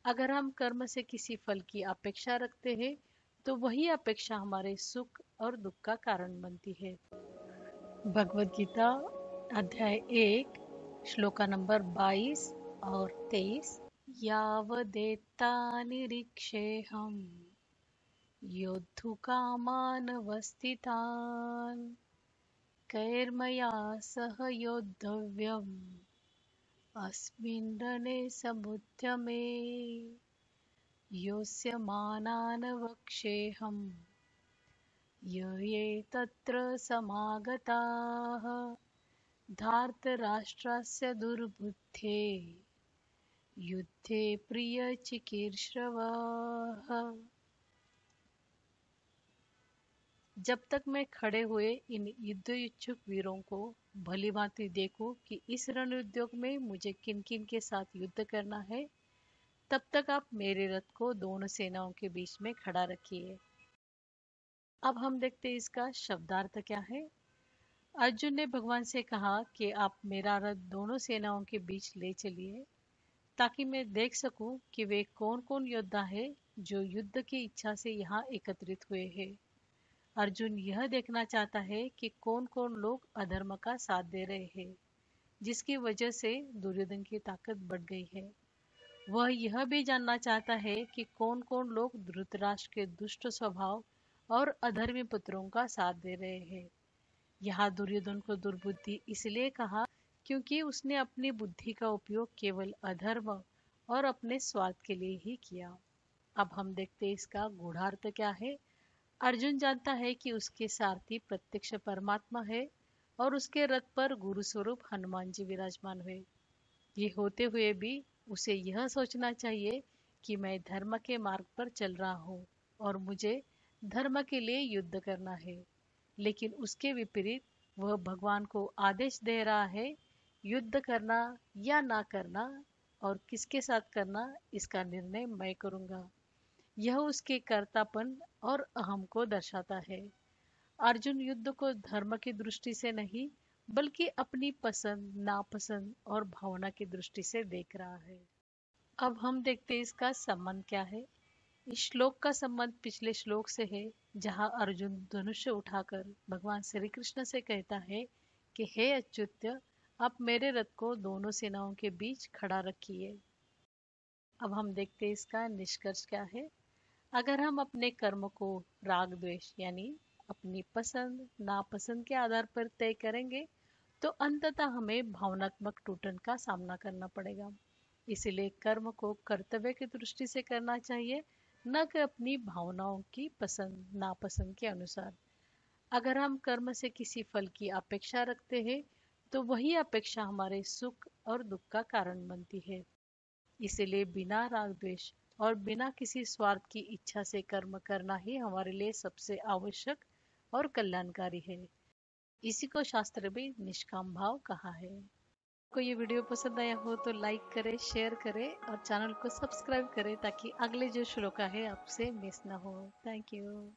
अगर हम कर्म से किसी फल की अपेक्षा रखते हैं तो वही अपेक्षा हमारे सुख और दुख का कारण बनती है। भगवत गीता अध्याय 1 श्लोका नंबर 22 और 23। यावदेता निरीक्षेऽहं योद्धुकामानवस्थितान् कैर्मया सह योद्धव्यम् अस्मिन् रणे समुद्यमे योऽस्य मानान् वक्ष्येऽहम् य ये तत्र समागताः धार्तराष्ट्रस्य दुर्बुद्धे युद्धे प्रियचिकीर्षवः। जब तक मैं खड़े हुए इन युद्ध इच्छुक वीरों को भली भांति देखूं कि इस रण उद्योग में मुझे किन किन के साथ युद्ध करना है, तब तक आप मेरे रथ को दोनों सेनाओं के बीच में खड़ा रखिए। अब हम देखते हैं इसका शब्दार्थ क्या है। अर्जुन ने भगवान से कहा कि आप मेरा रथ दोनों सेनाओं के बीच ले चलिए ताकि मैं देख सकूं कि वे कौन कौन योद्धा है जो युद्ध की इच्छा से यहाँ एकत्रित हुए हैं। अर्जुन यह देखना चाहता है कि कौन कौन लोग अधर्म का साथ दे रहे हैं, जिसकी वजह से दुर्योधन की ताकत बढ़ गई है। वह यह भी जानना चाहता है कि कौन कौन लोग धृतराष्ट्र के दुष्ट स्वभाव और अधर्मी पुत्रों का साथ दे रहे हैं। यहाँ दुर्योधन को दुर्बुद्धि इसलिए कहा क्योंकि उसने अपनी बुद्धि का उपयोग केवल अधर्म और अपने स्वार्थ के लिए ही किया। अब हम देखते हैं इसका गूढ़ार्थ क्या है। अर्जुन जानता है कि उसके सारथी प्रत्यक्ष परमात्मा है और उसके रथ पर गुरु स्वरूप हनुमान जी विराजमान हुए। ये होते हुए भी उसे यह सोचना चाहिए कि मैं धर्म के मार्ग पर चल रहा हूँ और मुझे धर्म के लिए युद्ध करना है। लेकिन उसके विपरीत वह भगवान को आदेश दे रहा है युद्ध करना या ना करना, और किसके साथ करना इसका निर्णय मैं करूंगा। यह उसके कर्तापन और अहम को दर्शाता है। अर्जुन युद्ध को धर्म की दृष्टि से नहीं बल्कि अपनी पसंद नापसंद और भावना की दृष्टि से देख रहा है। अब हम देखते हैं इसका संबंध क्या है। इस श्लोक का संबंध पिछले श्लोक से है, जहाँ अर्जुन धनुष्य उठाकर भगवान श्री कृष्ण से कहता है कि हे अच्युत, आप मेरे रथ को दोनों सेनाओं के बीच खड़ा रखिए। अब हम देखते हैं इसका निष्कर्ष क्या है। अगर हम अपने कर्म को राग द्वेष यानी अपनी पसंद नापसंद के आधार पर तय करेंगे तो अंततः हमें भावनात्मक टूटन का सामना करना पड़ेगा। इसलिए कर्म को कर्तव्य की दृष्टि से करना चाहिए, न कि अपनी भावनाओं की पसंद नापसंद के अनुसार। अगर हम कर्म से किसी फल की अपेक्षा रखते हैं तो वही अपेक्षा हमारे सुख और दुख का कारण बनती है। इसलिए बिना राग द्वेष और बिना किसी स्वार्थ की इच्छा से कर्म करना ही हमारे लिए सबसे आवश्यक और कल्याणकारी है। इसी को शास्त्र में निष्काम भाव कहा है। आपको ये वीडियो पसंद आया हो तो लाइक करें, शेयर करें और चैनल को सब्सक्राइब करें ताकि अगले जो श्लोक है आपसे मिस ना हो। Thank you.